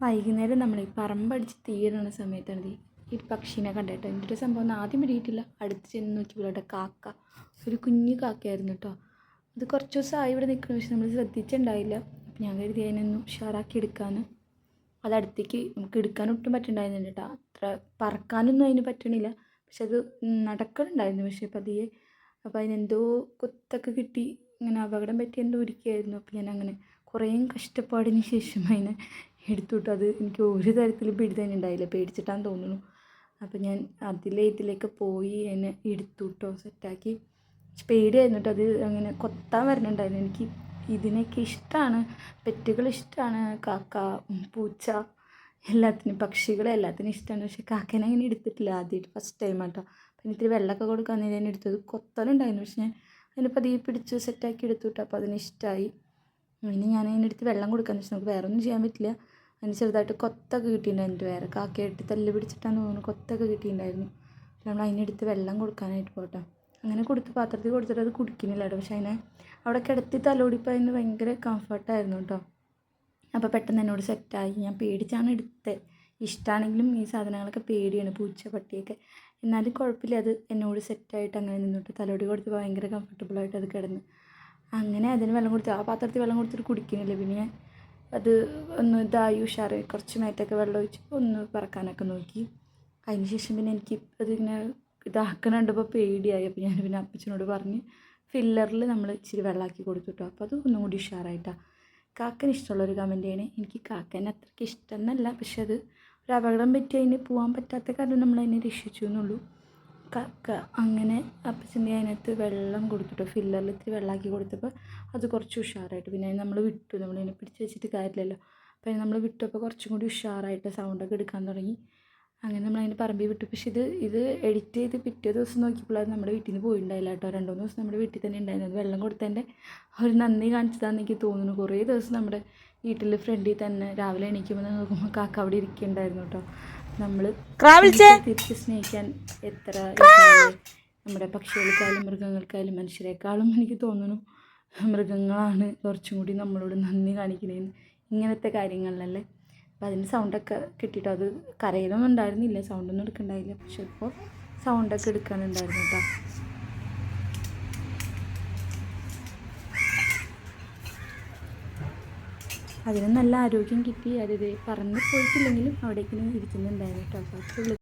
വൈകുന്നേരം നമ്മൾ ഈ പറമ്പടിച്ച് തീരുന്ന സമയത്താണ് ഈ പക്ഷീനെ കണ്ടിട്ട് എൻ്റെ ഒരു സംഭവം ഒന്നും ആദ്യം പിടിയിട്ടില്ല. അടുത്ത് ചെന്ന് നോക്കിയപ്പോഴത്തെ കാക്ക ഒരു കുഞ്ഞു കാക്കയായിരുന്നു കേട്ടോ. അത് കുറച്ച് ദിവസമായി ഇവിടെ നിൽക്കുന്നു, പക്ഷെ നമ്മൾ ശ്രദ്ധിച്ചിട്ടുണ്ടായില്ല. അപ്പം ഞാൻ കരുതി അതിനൊന്നും ഉഷാറാക്കി എടുക്കാൻ. അത് അടുത്തേക്ക് നമുക്ക് എടുക്കാൻ ഒട്ടും പറ്റുന്നുണ്ടായിരുന്നില്ല കേട്ടോ. അത്ര പറക്കാനൊന്നും അതിന് പറ്റണില്ല, പക്ഷെ അത് നടക്കണുണ്ടായിരുന്നു. പക്ഷെ പതിയെ അപ്പോൾ അതിനെന്തോ കൊത്തൊക്കെ കിട്ടി, ഇങ്ങനെ അപകടം പറ്റി എന്തോ ഇരിക്കുകയായിരുന്നു. അപ്പോൾ ഞാൻ അങ്ങനെ കുറേ കഷ്ടപ്പാടിന് ശേഷം അതിനെ എടുത്തു വിട്ടു. അത് എനിക്ക് ഒരു തരത്തിലും പിടിത്തന്നെ പേടിച്ചിട്ടാന്ന് തോന്നുന്നു. അപ്പം ഞാൻ ഇതിലേക്ക് പോയി അതിനെ എടുത്തു വിട്ടോ, സെറ്റാക്കി. പേടിയായിരുന്നു കേട്ടോ, അത് അങ്ങനെ കൊത്താൻ വരുന്നുണ്ടായിരുന്നു. എനിക്ക് ഇതിനൊക്കെ ഇഷ്ടമാണ്, പെറ്റുകൾ ഇഷ്ടമാണ്, കാക്ക, പൂച്ച, എല്ലാത്തിനും, പക്ഷികളെ എല്ലാത്തിനും ഇഷ്ടമാണ്. പക്ഷെ കാക്കേനെ അങ്ങനെ എടുത്തിട്ടില്ല, ആദ്യമായിട്ട് ഫസ്റ്റ് ടൈം കേട്ടോ. പിന്നെ ഇത്തിരി വെള്ളമൊക്കെ കൊടുക്കാൻ ഞാൻ എടുത്തത് കൊത്തലുണ്ടായിരുന്നു. പക്ഷെ ഞാൻ അതിനെ പതിയെ പിടിച്ച് സെറ്റാക്കി എടുത്തു വിട്ടു. അപ്പോൾ അതിനിഷ്ടമായി. പിന്നെ ഞാൻ അതിനെടുത്ത് വെള്ളം കൊടുക്കാമെന്ന് വെച്ചാൽ നമുക്ക് വേറെ ഒന്നും ചെയ്യാൻ പറ്റില്ല. അതിന് ചെറുതായിട്ട് കൊത്തൊക്കെ കിട്ടിയിട്ടുണ്ടായിരുന്നു. വേറെ കാക്കയായിട്ട് തല്ല് പിടിച്ചിട്ടാന്ന് തോന്നുന്നു കൊത്തൊക്കെ കിട്ടിയിട്ടുണ്ടായിരുന്നു. നമ്മൾ അതിനെടുത്ത് വെള്ളം കൊടുക്കാനായിട്ട് പോട്ടെ. അങ്ങനെ കൊടുത്ത് പാത്രത്തിൽ കൊടുത്തിട്ട് അത് കുടിക്കുന്നില്ല കേട്ടോ. പക്ഷെ അതിനെ അവിടെ കിടത്തി തലോടിപ്പോൾ അതിന് ഭയങ്കര കംഫർട്ടായിരുന്നു കേട്ടോ. അപ്പോൾ പെട്ടെന്ന് എന്നോട് സെറ്റായി. ഞാൻ പേടിച്ചാണ് എടുത്തത്. ഇഷ്ടമാണെങ്കിലും ഈ സാധനങ്ങളൊക്കെ പേടിയാണ്, പൂച്ച പട്ടിയൊക്കെ. എന്നാലും കുഴപ്പമില്ല, അത് എന്നോട് സെറ്റായിട്ട് അങ്ങനെ നിന്നിട്ട് തലോടി കൊടുത്ത് ഭയങ്കര കംഫർട്ടബിളായിട്ട് അത് കിടന്ന്. അങ്ങനെ അതിന് വെള്ളം കൊടുത്ത്, ആ പാത്രത്തിൽ വെള്ളം കൊടുത്തിട്ട് കുടിക്കുന്നില്ല. പിന്നെ അത് ഒന്ന് ഇതായി ഉഷാറായി, കുറച്ച് മേത്തൊക്കെ വെള്ളം ഒഴിച്ച് ഒന്ന് പറക്കാനൊക്കെ നോക്കി. അതിന് ശേഷം പിന്നെ എനിക്ക് അതിങ്ങനെ ഇതാക്കണുണ്ടപ്പോൾ പേടിയായി. അപ്പോൾ ഞാൻ പിന്നെ അപ്പച്ചനോട് പറഞ്ഞ് ഫില്ലറിൽ നമ്മൾ ഇച്ചിരി വെള്ളമാക്കി കൊടുത്തു കേട്ടോ. അപ്പോൾ അത് ഒന്നും കൂടി ഉഷാറായിട്ടാണ്. കാക്കന് ഇഷ്ടമുള്ളൊരു കമൻറ്റ് ചെയ്യണേ. എനിക്ക് കാക്കനെ അത്രയ്ക്ക് ഇഷ്ടമെന്നല്ല, പക്ഷെ അത് ഒരു അപകടം പറ്റി അതിന് പോകാൻ പറ്റാത്ത കാരണം നമ്മൾ അതിനെ രക്ഷിച്ചു എന്നുള്ളൂ. കാക്ക അങ്ങനെ അപ്പച്ചൻ്റെ അതിനകത്ത് വെള്ളം കൊടുത്തിട്ടോ, ഫില്ലറിൽ ഇത്തിരി വെള്ളമാക്കി കൊടുത്തപ്പോൾ അത് കുറച്ച് ഉഷാറായിട്ട്. പിന്നെ നമ്മൾ വിട്ടു, നമ്മളതിനെ പിടിച്ച് വെച്ചിട്ട് കാര്യമില്ലല്ലോ. അപ്പോൾ നമ്മൾ വിട്ടപ്പോൾ കുറച്ചും കൂടി ഉഷാറായിട്ട് സൗണ്ടൊക്കെ എടുക്കാൻ തുടങ്ങി. അങ്ങനെ നമ്മളതിന് പറമ്പിൽ വിട്ടു. പക്ഷെ ഇത് എഡിറ്റ് ചെയ്ത് പിറ്റേ ദിവസം നോക്കിയപ്പോൾ അത് നമ്മുടെ വീട്ടിൽ നിന്ന് പോയിട്ടുണ്ടായില്ല കേട്ടോ. 2-3 ദിവസം നമ്മുടെ വീട്ടിൽ തന്നെ ഉണ്ടായിരുന്നത്. വെള്ളം കൊടുത്തതിൻ്റെ ഒരു നന്ദി കാണിച്ചതാണെന്ന് എനിക്ക് തോന്നുന്നു. കുറേ ദിവസം നമ്മുടെ വീട്ടിൽ ഫ്രണ്ടിൽ തന്നെ രാവിലെ എണീക്കുമ്പോൾ നോക്കുമ്പോൾ കാക്ക അവിടെ ഇരിക്കുന്നുണ്ടായിരുന്നു കേട്ടോ. നമ്മൾ തിരിച്ച് സ്നേഹിക്കാൻ എത്ര നമ്മുടെ പക്ഷികൾക്കായാലും മൃഗങ്ങൾക്കായാലും മനുഷ്യരെക്കാളും എനിക്ക് തോന്നുന്നു മൃഗങ്ങളാണ് കുറച്ചും കൂടി നമ്മളോട് നന്ദി കാണിക്കണേന്ന് ഇങ്ങനത്തെ കാര്യങ്ങളിലല്ലേ. അപ്പോൾ അതിന് സൗണ്ടൊക്കെ കിട്ടിയിട്ടോ. അത് കരയിലൊന്നും ഉണ്ടായിരുന്നില്ല, സൗണ്ടൊന്നും എടുക്കണ്ടായില്ല. പക്ഷെ ഇപ്പോൾ സൗണ്ടൊക്കെ എടുക്കാനുണ്ടായിരുന്നു കേട്ടോ. അതിന് നല്ല ആരോഗ്യം കിട്ടി. അത് പറന്ന് പോയിട്ടില്ലെങ്കിലും അവിടേക്ക് ഇരിക്കുന്നുണ്ടായിരുന്നു കേട്ടോ. അപ്പോൾ